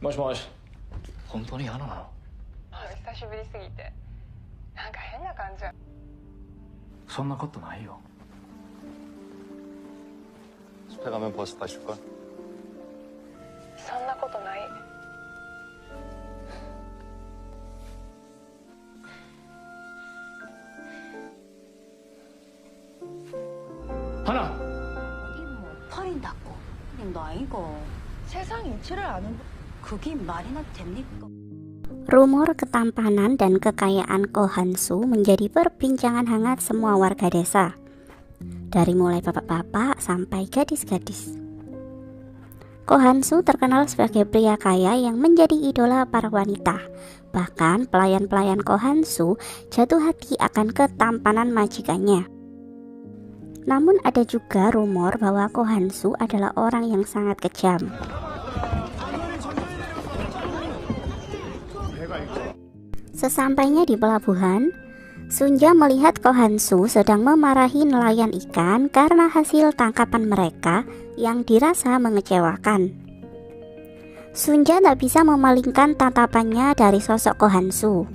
もしもし。本当に嫌なの？久しぶりすぎてなんか変な感じ。そんなことないよ。 숲에 가면 버스 타실걸? そんなことない。하나. 어디 뭐 팔인다고 님도 아니고 세상 이치를 아는 그게 말이나 됩니까? Rumor ketampanan dan kekayaan Ko Han-soo menjadi perbincangan hangat semua warga desa, dari mulai bapak-bapak sampai gadis-gadis. Ko Han-soo terkenal sebagai pria kaya yang menjadi idola para wanita. Bahkan pelayan-pelayan Ko Han-soo jatuh hati akan ketampanan majikannya. Namun ada juga rumor bahwa Ko Han-soo adalah orang yang sangat kejam. Sesampainya di pelabuhan, Sunja melihat Ko Han-soo sedang memarahi nelayan ikan karena hasil tangkapan mereka yang dirasa mengecewakan. Sunja tak bisa memalingkan tatapannya dari sosok Ko Han-soo.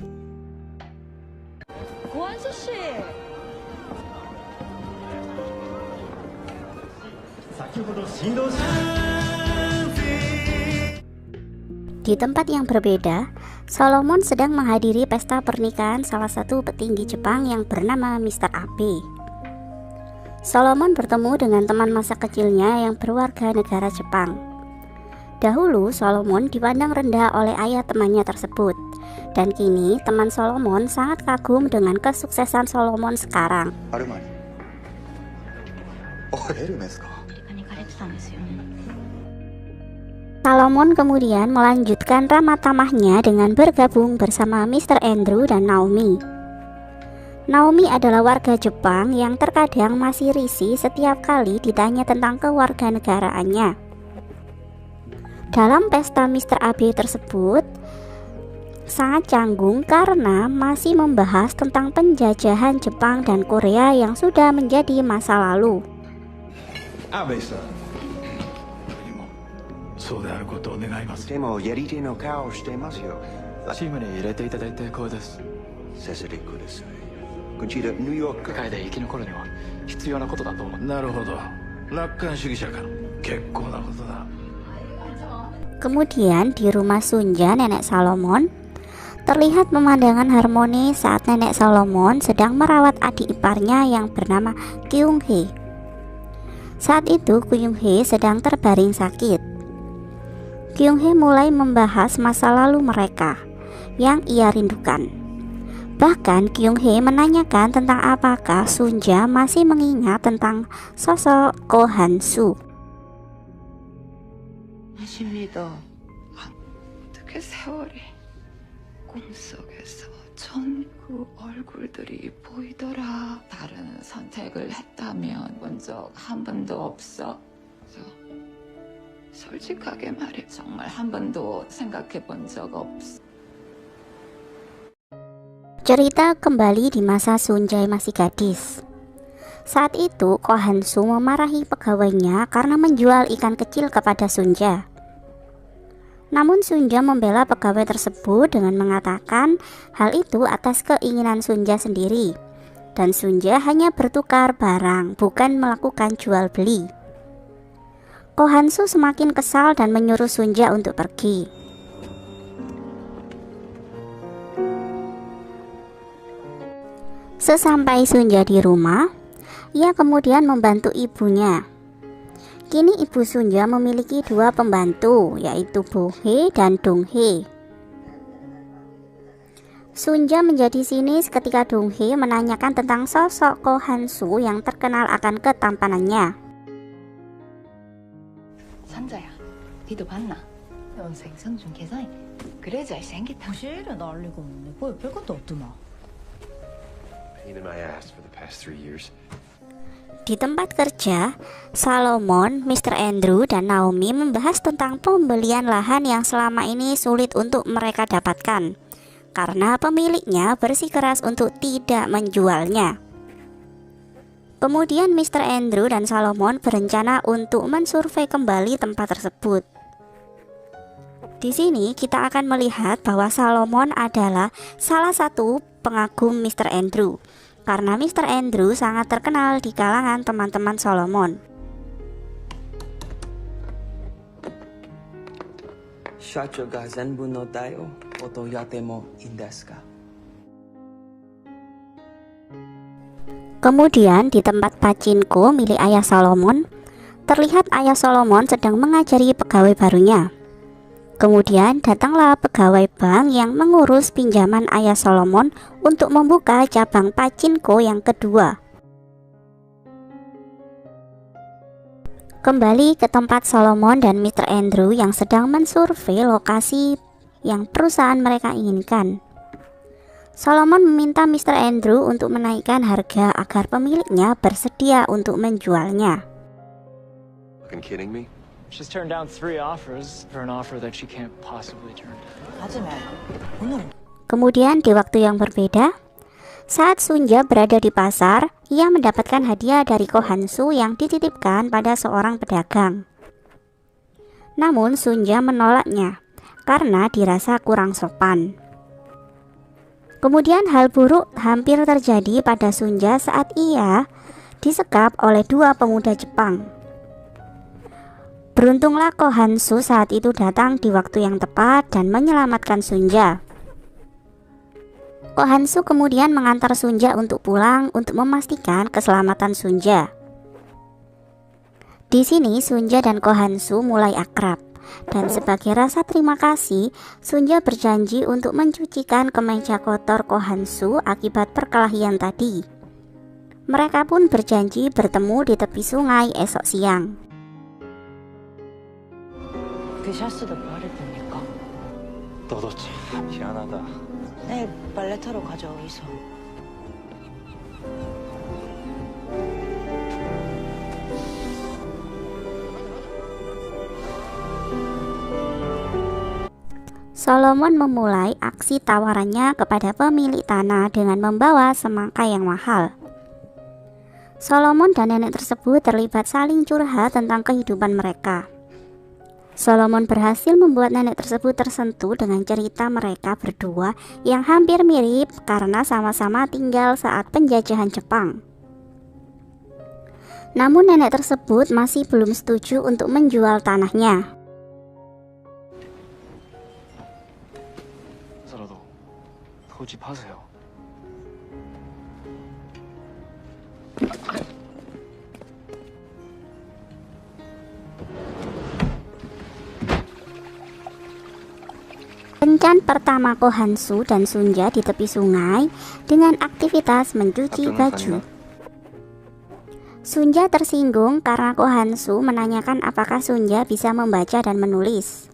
Di tempat yang berbeda, Solomon sedang menghadiri pesta pernikahan salah satu petinggi Jepang yang bernama Mr. Abe. Solomon bertemu dengan teman masa kecilnya yang berwarga negara Jepang. Dahulu Solomon dipandang rendah oleh ayah temannya tersebut, dan kini teman Solomon sangat kagum dengan kesuksesan Solomon sekarang. Solomon kemudian melanjutkan ramah tamahnya dengan bergabung bersama Mr. Andrew dan Naomi. Naomi adalah warga Jepang yang terkadang masih risih setiap kali ditanya tentang kewarganegaraannya. Dalam pesta Mr. Abe tersebut sangat canggung karena masih membahas tentang penjajahan Jepang dan Korea yang sudah menjadi masa lalu. Abe-san. そうであることを願います。でもやり手の顔をしてますよ。チームに入れていただいて光栄です。させてください。こちらニューヨーク。世界で生き残るには必要なことだと思う。なるほど。楽観主義者か。結構なことだ。Kemudian di rumah Sunja nenek Solomon terlihat pemandangan harmoni saat nenek Solomon sedang merawat adik iparnya yang bernama Kyung-hee. Saat itu Kyung-hee sedang terbaring sakit. Kyung-hee mulai membahas masa lalu mereka yang ia rindukan. Bahkan Kyung-hee menanyakan tentang apakah Sunja masih mengingat tentang sosok Ko Han-soo. 아십니다. 어떻게 세월이 꿈속에서 전그 얼굴들이 보이더라. 다른 선택을 했다면 본 적 한 번도 없어. 솔직하게 말해 정말 한 번도 생각해 본 적 없어. Cerita kembali di masa Sunja masih gadis. Saat itu Ko Han-soo memarahi pegawainya karena menjual ikan kecil kepada Sunja. Namun Sunja membela pegawai tersebut dengan mengatakan hal itu atas keinginan Sunja sendiri, dan Sunja hanya bertukar barang, bukan melakukan jual beli. Ko Han-soo semakin kesal dan menyuruh Sunja untuk pergi. Sesampai Sunja di rumah, ia kemudian membantu ibunya. Kini ibu Sunja memiliki dua pembantu, yaitu Bo-hee dan Dong-hee. Sunja menjadi sinis ketika Dong-hee menanyakan tentang sosok Ko Han-soo yang terkenal akan ketampanannya. 산자야, 니도 봤나? 연생선 중 계산이 그래 잘생겼다. 무시를 날리고 없네. 뭐 별것도 없더만. Pain in my ass for the past 3 years. Di tempat kerja, Solomon, Mr. Andrew, dan Naomi membahas tentang pembelian lahan yang selama ini sulit untuk mereka dapatkan karena pemiliknya bersikeras untuk tidak menjualnya. Kemudian Mr. Andrew dan Solomon berencana untuk mensurvei kembali tempat tersebut. Di sini kita akan melihat bahwa Solomon adalah salah satu pengagum Mr. Andrew, karena Mr. Andrew sangat terkenal di kalangan teman-teman Solomon. Shachoga zenbu no dai o otoyate mo ii desu ka? Kemudian di tempat pachinko milik ayah Solomon, terlihat ayah Solomon sedang mengajari pegawai barunya. Kemudian datanglah pegawai bank yang mengurus pinjaman ayah Solomon untuk membuka cabang pachinko yang kedua. Kembali ke tempat Solomon dan Mr. Andrew yang sedang mensurvei lokasi yang perusahaan mereka inginkan. Solomon meminta Mr. Andrew untuk menaikkan harga agar pemiliknya bersedia untuk menjualnya. Fucking kidding me? She's turned down 3 offers for an offer that she can't possibly turn down. Kemudian di waktu yang berbeda, saat Sunja berada di pasar, ia mendapatkan hadiah dari Ko Han-soo yang dititipkan pada seorang pedagang. Namun Sunja menolaknya karena dirasa kurang sopan. Kemudian hal buruk hampir terjadi pada Sunja saat ia disekap oleh 2 pemuda Jepang. Beruntunglah Ko Han-soo saat itu datang di waktu yang tepat dan menyelamatkan Sunja. Ko Han-soo kemudian mengantar Sunja untuk pulang untuk memastikan keselamatan Sunja. Di sini Sunja dan Ko Han-soo mulai akrab, dan sebagai rasa terima kasih, Sunja berjanji untuk mencucikan kemeja kotor Ko Han-soo akibat perkelahian tadi. Mereka pun berjanji bertemu di tepi sungai esok siang. 샤츠도 버렸답니까? 너도 참 희한하다. 내일 빨래 타러 가자, 어디서. Solomon memulai aksi tawarannya kepada pemilik tanah dengan membawa semangka yang mahal. Solomon dan nenek tersebut terlibat saling curhat tentang kehidupan mereka. Solomon berhasil membuat nenek tersebut tersentuh dengan cerita mereka berdua yang hampir mirip karena sama-sama tinggal saat penjajahan Jepang. Namun nenek tersebut masih belum setuju untuk menjual tanahnya. 서로도 고집하세요. Kencan pertama Ko Han-soo dan Sunja di tepi sungai dengan aktivitas mencuci baju. Sunja tersinggung karena Ko Han-soo menanyakan apakah Sunja bisa membaca dan menulis.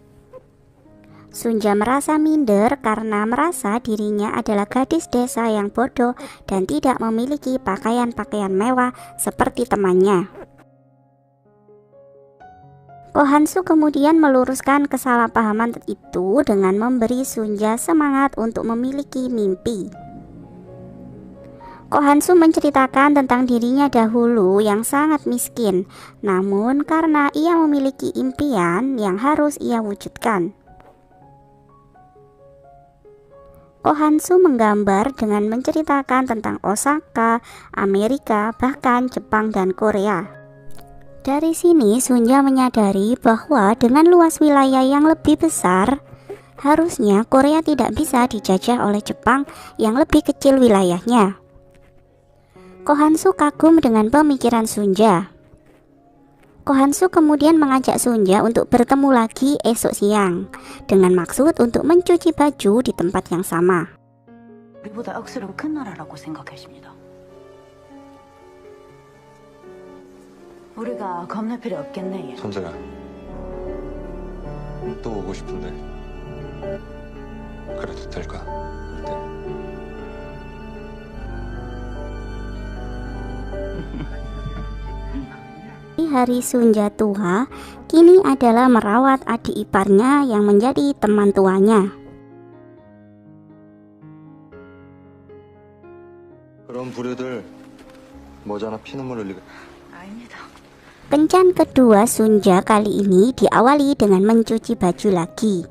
Sunja merasa minder karena merasa dirinya adalah gadis desa yang bodoh dan tidak memiliki pakaian-pakaian mewah seperti temannya. Ko Han-soo kemudian meluruskan kesalahpahaman itu dengan memberi Sunja semangat untuk memiliki mimpi. Ko Han-soo menceritakan tentang dirinya dahulu yang sangat miskin, namun karena ia memiliki impian yang harus ia wujudkan. Ko Han-soo menggambar dengan menceritakan tentang Osaka, Amerika, bahkan Jepang dan Korea. Dari sini Sunja menyadari bahwa dengan luas wilayah yang lebih besar, harusnya Korea tidak bisa dijajah oleh Jepang yang lebih kecil wilayahnya. Ko Han-soo kagum dengan pemikiran Sunja. Ko Han-soo kemudian mengajak Sunja untuk bertemu lagi esok siang dengan maksud untuk mencuci baju di tempat yang sama. 우리보다 억수로 큰 나라라고 생각했습니다. 우리가 겁낼 필요 없겠네. 선재야. 또 오고 싶은데. 그래도 될까? 어때? Di hari Sunja tua, kini adalah merawat adik iparnya yang menjadi teman tuanya. 그런 부류들 머지않아 피눈물 흘리게. 아닙니다. Kencan kedua Sunja kali ini diawali dengan mencuci baju lagi.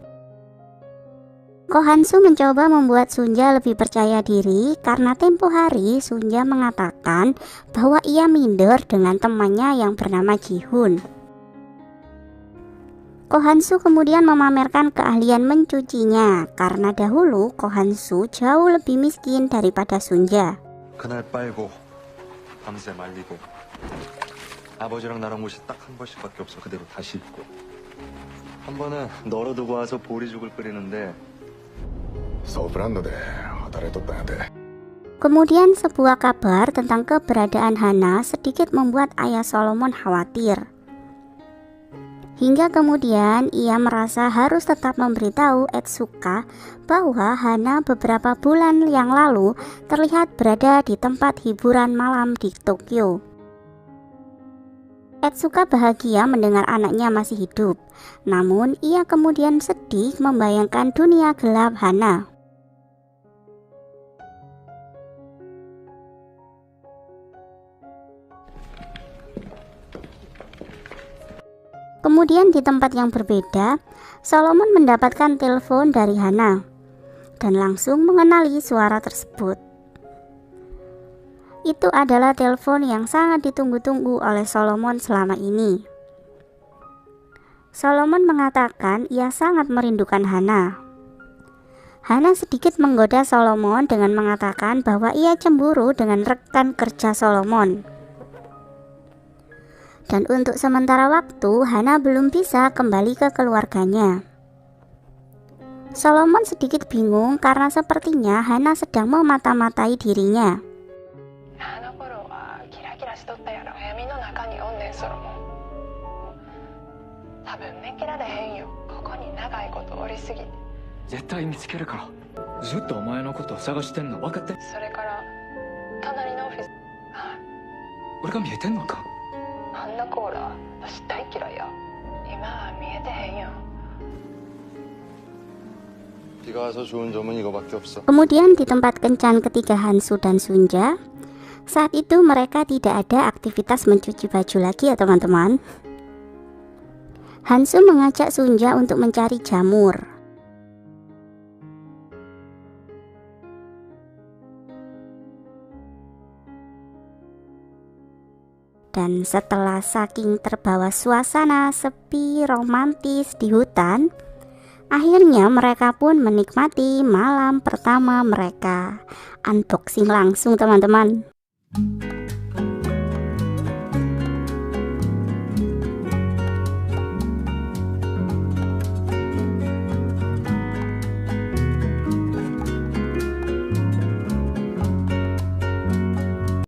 Ko Hansu mencoba membuat Sunja lebih percaya diri karena tempo hari Sunja mengatakan bahwa ia minder dengan temannya yang bernama Ji-hun. Ko Hansu kemudian memamerkan keahlian mencucinya karena dahulu Ko Hansu jauh lebih miskin daripada Sunja. 그날 빨고 밤새 말리고 아버지랑 나랑 옷이 딱 한 벌씩밖에 없어 그대로 다시 입고 한 번은 널어두고 와서 보리죽을 끓이는데 ソープランドで働いとったんやで Kemudian sebuah kabar tentang keberadaan Hana sedikit membuat ayah Solomon khawatir. Hingga kemudian ia merasa harus tetap memberitahu Etsuka bahwa Hana beberapa bulan yang lalu terlihat berada di tempat hiburan malam di Tokyo. Etsuka bahagia mendengar anaknya masih hidup, namun ia kemudian sedih membayangkan dunia gelap Hana. Kemudian di tempat yang berbeda, Solomon mendapatkan telepon dari Hana dan langsung mengenali suara tersebut. Itu adalah telepon yang sangat ditunggu-tunggu oleh Solomon selama ini. Solomon mengatakan ia sangat merindukan Hana. Hana sedikit menggoda Solomon dengan mengatakan bahwa ia cemburu dengan rekan kerja Solomon. Dan untuk sementara waktu, Hana belum bisa kembali ke keluarganya. Solomon sedikit bingung karena sepertinya Hana sedang memata-matai dirinya. 비가 와서 좋은 점은 이거밖에 없어. Kemudian di tempat kencan ketiga Hansu dan Sunja, saat itu mereka tidak ada aktivitas mencuci baju lagi ya teman-teman. Hansu mengajak Sunja untuk mencari jamur. Dan setelah saking terbawa suasana sepi romantis di hutan, akhirnya mereka pun menikmati malam pertama mereka. Unboxing langsung teman-teman.